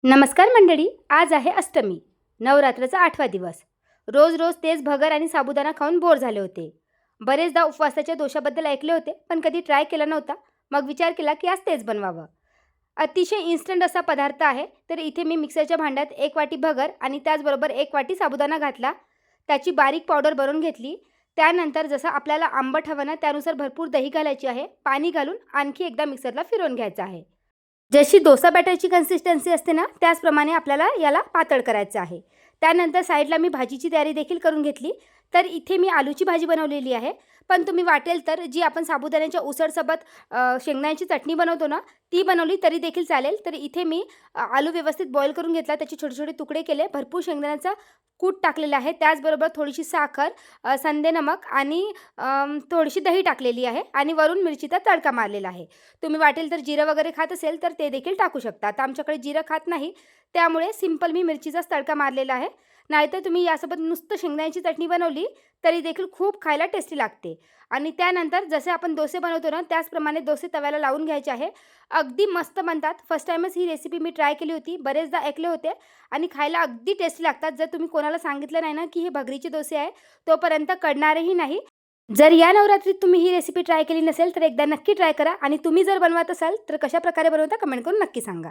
नमस्कार मंडळी, आज आहे अष्टमी, नवरात्राचा 8वा दिवस. रोज रोज तेच भगर आणि साबुदाणा खाऊन बोर झाले होते. बरेचदा उपवासाच्या दोषाबद्दल ऐकले होते, पण कधी ट्राय केला नव्हता. मग विचार केला की आज तेच बनवावं. अतिशय इन्स्टंट असा पदार्थ आहे. तर इथे मी मिक्सरच्या भांड्यात 1 वाटी भगर आणि त्याचबरोबर 1 वाटी साबुदाणा घातला. त्याची बारीक पावडर बनवून घेतली. त्यानंतर जसं आपल्याला आंबट हवं ना, त्यानुसार भरपूर दही घालायची आहे. पाणी घालून आणखी एकदा मिक्सरला फिरवून घ्यायचं आहे. जशी डोसा बॅटरची कन्सिस्टन्सी असते ना, त्याचप्रमाणे आपल्याला याला पातळ करायचं आहे. त्यानंतर साईडला मी भाजीची तयारी देखील करून घेतली. तर इथे मी आलूची भाजी बनवलेली आहे. पण तुम्ही वाटेल तर जी आपण साबुदाण्याच्या उसळसोबत शेंगदाण्याची चटणी बनवतो ना, ती बनवली तरी देखील चालेल. तर इथे मी आलू व्यवस्थित बॉईल करून घेतला, त्याचे छोटे-छोटे तुकडे केले, भरपूर शेंगदाण्याचा कूट टाकलेला आहे. त्याचबरोबर थोडीशी साखर, संदे नमक आणि थोडीशी दही टाकलेली आहे आणि वरून मिरचीचा तडका मारलेला आहे. तुम्ही वाटेल तर जिरं वगैरे खात असेल तर ते देखील टाकू शकता. आता आमच्याकडे जिरं खात नाही, त्यामुळे सिंपल मी मिरचीचाच तडका मारलेला आहे. नाहीतर तुम्ही यासोबत नुसतं शेंगदाण्याची चटणी बनवली तरी देखील खूप खायला टेस्टी लागते. आणि त्यानंतर जसे आपण डोसे बनवतो ना, त्याचप्रमाणे डोसे तव्याला लावून घ्यायचे आहे. अगदी मस्त बनतात. फर्स्ट टाईमच ही रेसिपी मी ट्राय केली होती. बरेचदा ऐकले होते आणि खायला अगदी टेस्टी लागतात. जर तुम्ही कोणाला सांगितलं नाही ना, की हे भगरीचे डोसे आहे, तोपर्यंत कळणारही नाही. जर या नवरात्रीत तुम्ही ही रेसिपी ट्राय केली नसेल, तर एकदा नक्की ट्राय करा आणि तुम्ही जर बनवत असाल, तर कशाप्रकारे बनवता कमेंट करून नक्की सांगा.